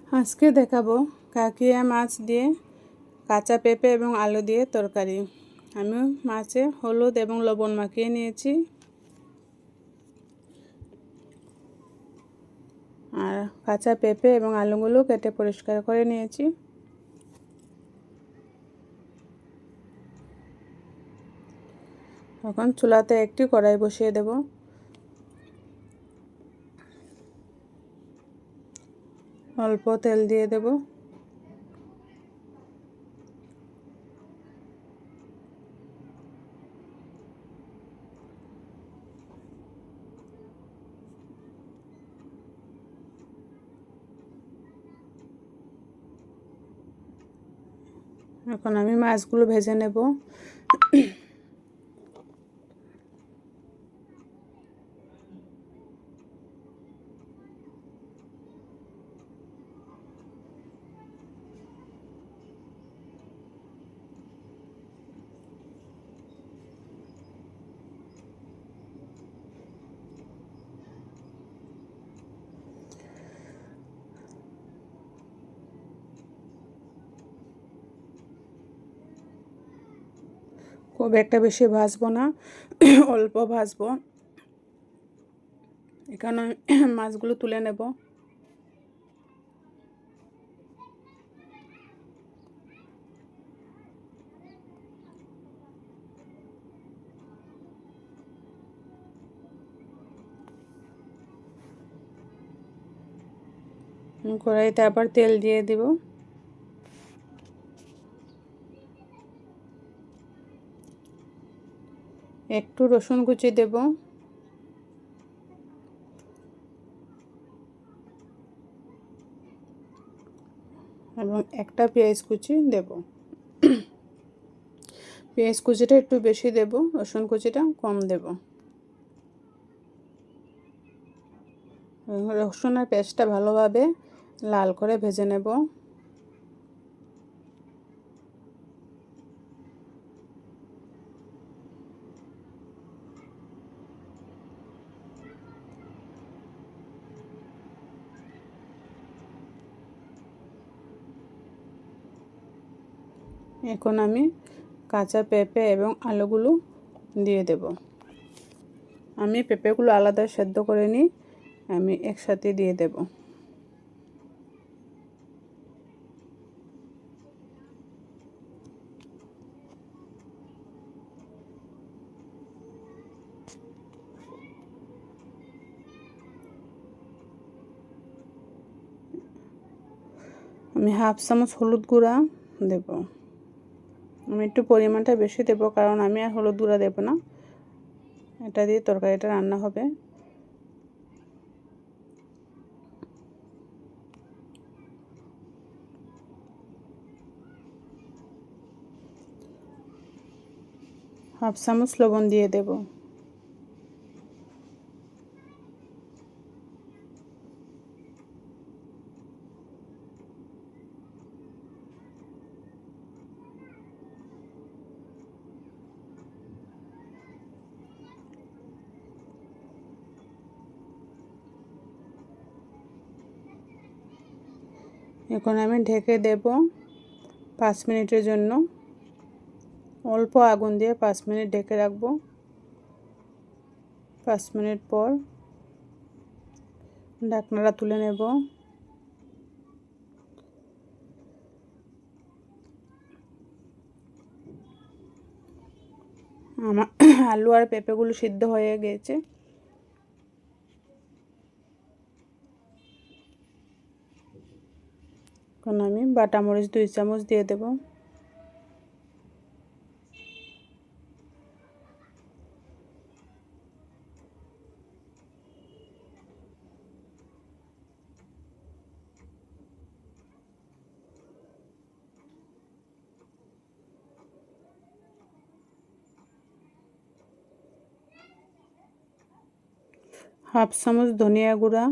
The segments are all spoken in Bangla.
আজকে দেখাবো কাকিয়া মাছ দিয়ে কাঁচা পেঁপে এবং আলু দিয়ে তরকারি। আমি মাছে হলুদ এবং লবণ মাখিয়ে নিয়েছি আর কাঁচা পেঁপে এবং আলুগুলো কেটে পরিষ্কার করে নিয়েছি। এখন চুলাতে একটি কড়াই বসিয়ে দেব। অল্প তেল দিয়ে দেব। এখন আমি মাছগুলো ভেজে নেব। খুব একটা বেশি ভাজবো না, অল্প ভাজবো। এখানে মাছগুলো তুলে নেব। কড়াইতে আবার তেল দিয়ে দেব। একটু রসুন কুচি দেব এবং একটা পেঁয়াজ কুচি দেব। পেঁয়াজ কুচিটা একটু বেশি দেব, রসুন কুচিটা কম দেব। রসুন আর পেঁয়াজটা ভালোভাবে লাল করে ভেজে নেব। এখন আমি কাঁচা পেঁপে এবং আলুগুলো দিয়ে দেব। আমি পেঁপেগুলো আলাদা সেদ্ধ করে নিই, আমি একসাথে দিয়ে দেব। আমি হাফ চামচ হলুদ গুঁড়া দেব। আমি একটু পরিমাণটা বেশি দেব, কারণ আমি আর হলুদ গুঁড়া দেব না, এটা দিয়ে তরকারিটা রান্না হবে। হাফ চামচ লবণ দিয়ে দেব। এখন আমি ঢেকে দেব 5 মিনিটের জন্য। অল্প আগুন দিয়ে 5 মিনিট ঢেকে রাখবো। 5 মিনিট পর ঢাকনাটা তুলে নেব। আমার আলু আর পেঁপেগুলো সিদ্ধ হয়ে গেছে। এখন আমি বাটা মরিচ 2 চামচ দিয়ে দেব। হাফ চামচ ধনিয়া গুঁড়া,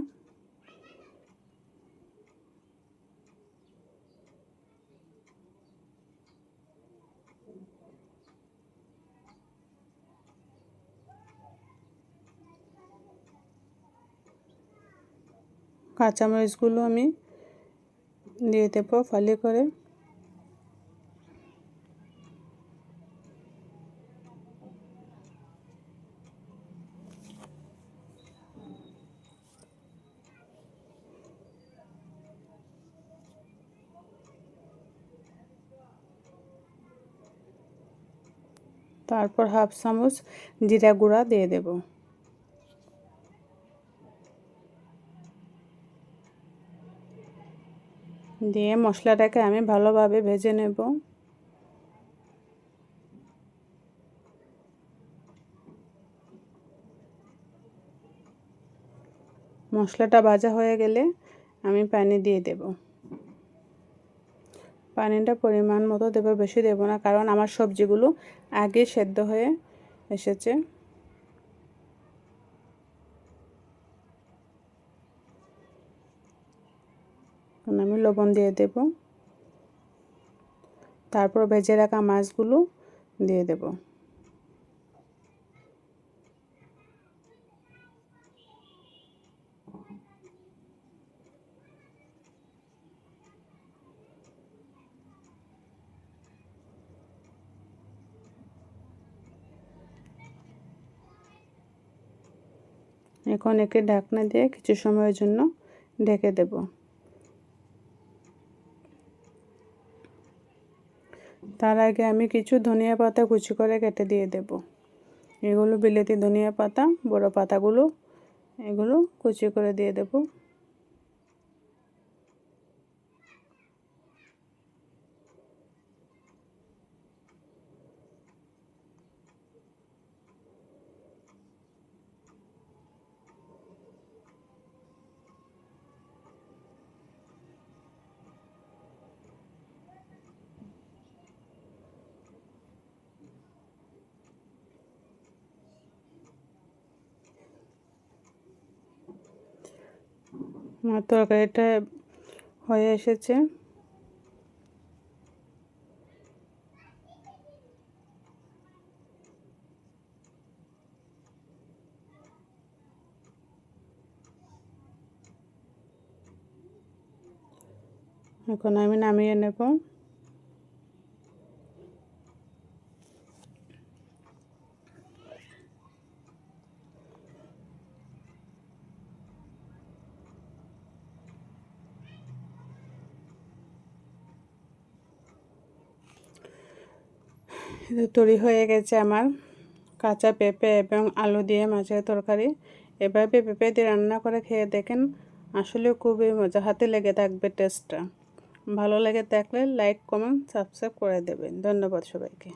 কাঁচামরিচগুলো আমি দিয়ে দেবো ফালি করে। তারপর হাফ চামচ জিরা গুঁড়া দিয়ে দেব। দিয়ে মশলাটাকে আমি ভালোভাবে ভেজে নেব। মশলাটা ভাজা হয়ে গেলে আমি পানি দিয়ে দেব। পানিটা পরিমাণ মতো দেব, বেশি দেব না, কারণ আমার সবজিগুলো আগে সেদ্ধ হয়ে এসেছে। আমি লবণ দিয়ে দেব। তারপর ভেজে রাখা মাছগুলো দিয়ে দেব। এখন একে ঢাকনা দিয়ে কিছু সময়ের জন্য ঢেকে দেব। তার আগে আমি কিছু ধনিয়া পাতা কুচি করে কেটে দিয়ে দেব। এগুলো বিলেতি ধনিয়া পাতা, বড় পাতাগুলো এগুলো কুচি করে দিয়ে দেব। আমার তরকারিটা হয়ে এসেছে। এখন আমি নামিয়ে নেব। তৈরি হয়ে গেছে আমার কাঁচা পেঁপে এবং আলু দিয়ে মাছের তরকারি। এভাবে পেঁপে দিয়ে রান্না করে খেয়ে দেখেন, আসলে খুবই মজা, হাতে লেগে থাকবে টেস্টটা। ভালো লেগে থাকলে লাইক, কমেন্ট, সাবস্ক্রাইব করে দেবেন। ধন্যবাদ সবাইকে।